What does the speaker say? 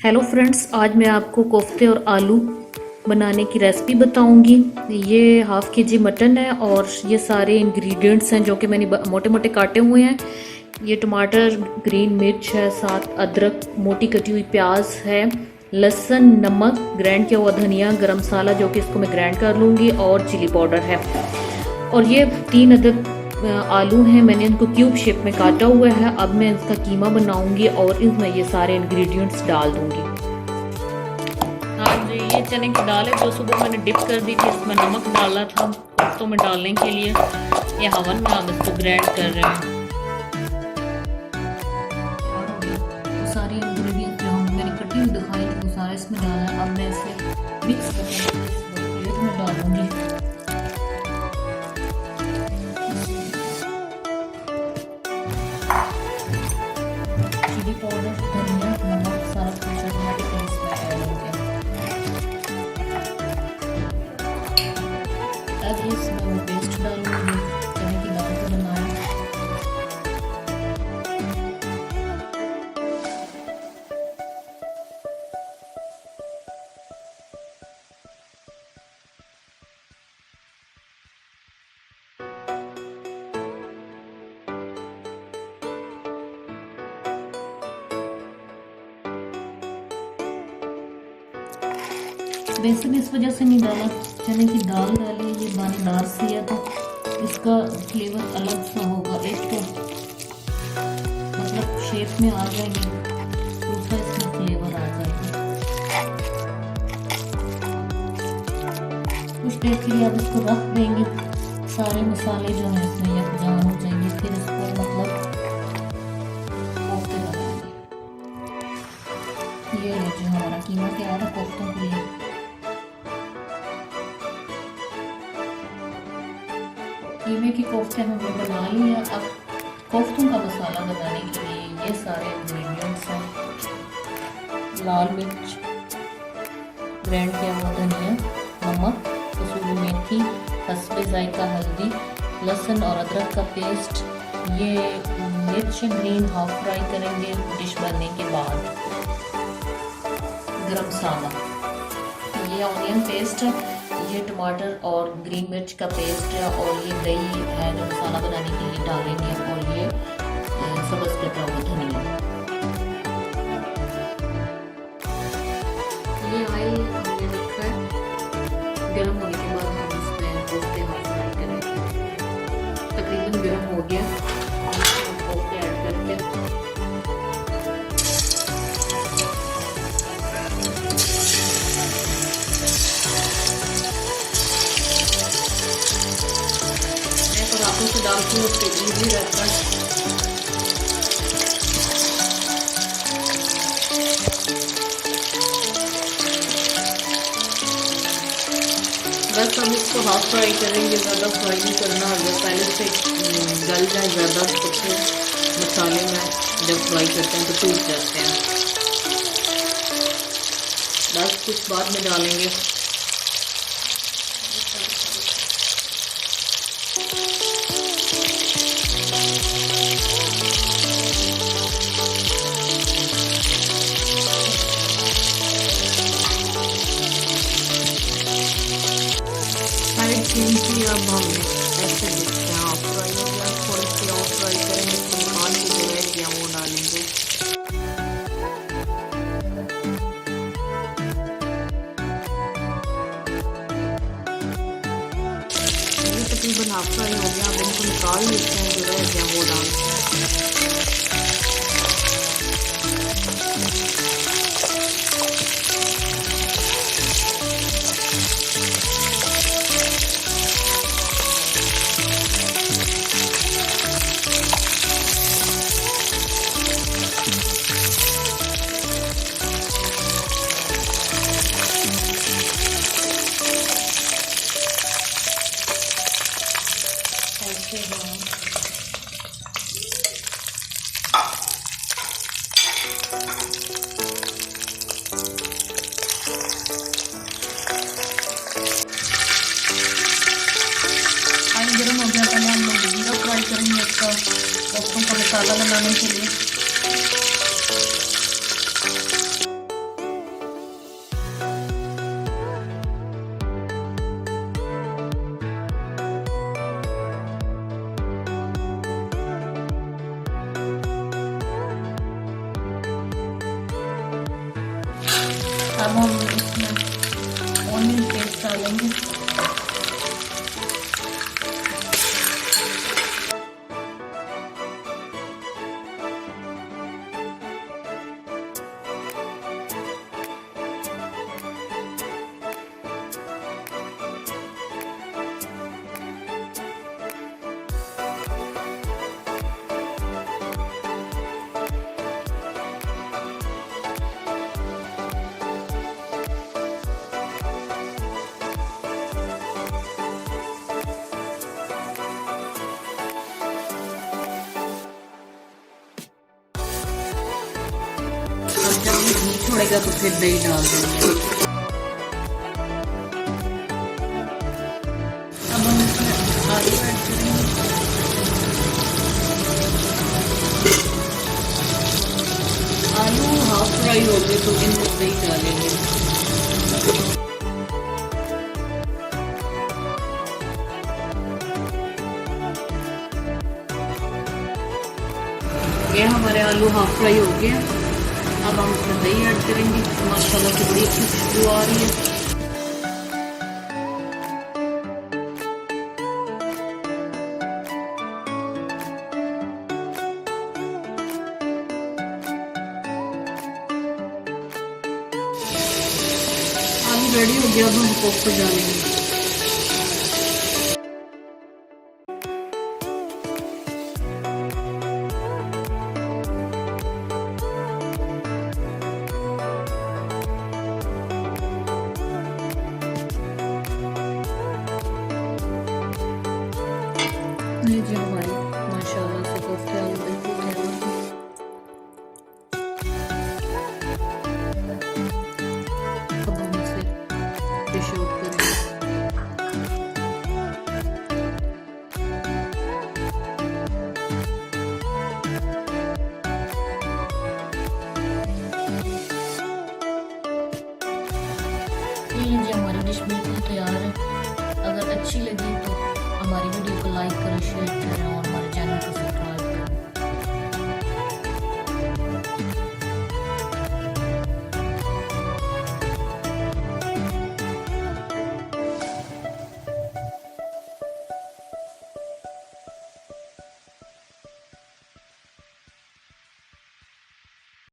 Hello friends, आज मैं आपको कोफ्ते और आलू बनाने की रेसिपी बताऊंगी। ये हाफ के जी मटन है और ये सारे इंग्रेडिएंट्स हैं जो कि मैंने मोटे मोटे काटे हुए हैं। ये टमाटर, ग्रीन मिर्च है, साथ अदरक, मोटी कटी हुई प्याज है, लहसुन, नमक, ग्राइंड किया हुआ धनिया, गरम मसाला जो कि इसको मैं ग्राइंड कर लूँगी, और चिली पाउडर है। और ये 3 अदद आलू हैं, मैंने इनको क्यूब शेप में काटा हुआ है। अब मैं इसका कीमा बनाऊंगी और इसमें ये सारे इंग्रेडिएंट्स डाल दूंगी। हाँ जी, ये चने की दाल है जो सुबह मैंने डिप कर दी थी, इसमें नमक डाला था कोफ्तों में डालने के लिए। ये हवन में हम इसको ग्राइंड कर रहे हैं। तो सारे इंग्रेडिएंट जो मैंने कटी हुई दिखाई थी वो सारा इसमें डाला है। अब मैं इसे मिक्स करके प्लेट में डालूंगी। चिली पाउडर, धनिया, नमक सारा कुछ ऑटोमेटिकली इसमें ऐड हो गया। अब इसमें मैं पेस्ट डालूंगी चने की दाल को बनाया। बेसन इस वजह से नहीं डाला, चने की दाल डाली, ये दानेदार सी है तो इसका फ्लेवर अलग सा होगा। एक तो मतलब शेप में आ जाएगी, दूसरा इसमें फ्लेवर आ जाएगा। कुछ देर के लिए आप इसको रख देंगे, सारे मसाले जो हैं इसमें यकजान हो जाएंगे, फिर इसको मतलब कोफ्ते बनाएंगे। ये है जो हमारा कीमा तैयार है कोफ्तों के लिए। कीमे की कोफ्ते हमने बना ली है। अब कोफ्तों का मसाला बनाने के लिए ये सारे इंग्रेडिएंट्स हैं। लाल मिर्च, ग्राइंड किया हुआ धनिया, नमक, कसूरी मेथी, हस्बे जायका हल्दी, लहसुन और अदरक का पेस्ट। ये मिर्च ग्रीन हाफ फ्राई करेंगे डिश बनने के बाद। गरम मसाला, ये ऑनियन पेस्ट है, ये टमाटर और ग्रीन मिर्च का पेस्ट है, और ये दही है जो मसाला बनाने के लिए डालेंगे, और ये सब्ज़ कटा हुआ धनिया। ये ऑयल हमने रखा है, गर्म होने के बाद हम इसमें कोफ्ते फ्राई करेंगे। तकरीबन गर्म हो गया, कोफ्ते ऐड करके से डालती हूँ, उससे ईजी रहता है। बस हम इसको हाफ फ्राई करेंगे, ज़्यादा फ्राई नहीं करना। अगर पहले से गल जाए ज़्यादा तो फिर मसाले में जब फ्राई करते हैं तो टूट जाते हैं। बस कुछ बाद में डालेंगे। अब हम ऐसे देखते हैं ऑफ फ्राई हो गया, थोड़ी सी ऑफ फ्राई करेंगे, खान की जो है या वो डालेंगे। ये तकरीबन हाफ फ्राई हो गया, अब इनको निकाल लेते हैं, जो रह गया वो डालते हैं। गर्म हो गया था, हम लोग जीरा फ्राई करेंगे इसका कोफ्तों का मसाला बनाने के लिए। अब हम इसमें ऑनियन पेस्ट डालेंगे। जब ये घी छोड़ेगा तो फिर दही डाल देंगे। अब हम इसमें आलू ऐड करेंगे। आलू हाफ फ्राई हो गए तो इनमें दही डालेंगे। ये हमारे आलू हाफ फ्राई हो गए। अब हम इसमें दही ऐड करेंगे। माशाल्लाह से बड़ी अच्छी खुशबू आ रही है। आलू रेडी हो गया। अब हम कोफ्ते डालेंगे। ये जी हमारे माशाल्लाह से कोफ्ते आलू बिल्कुल तैयार हैं। अब हम इसे डिश आउट करेंगे। ये जी हमारी डिश बिल्कुल तैयार है। अगर अच्छी लगी तो हमारी वीडियो को लाइक करें, शेयर करें और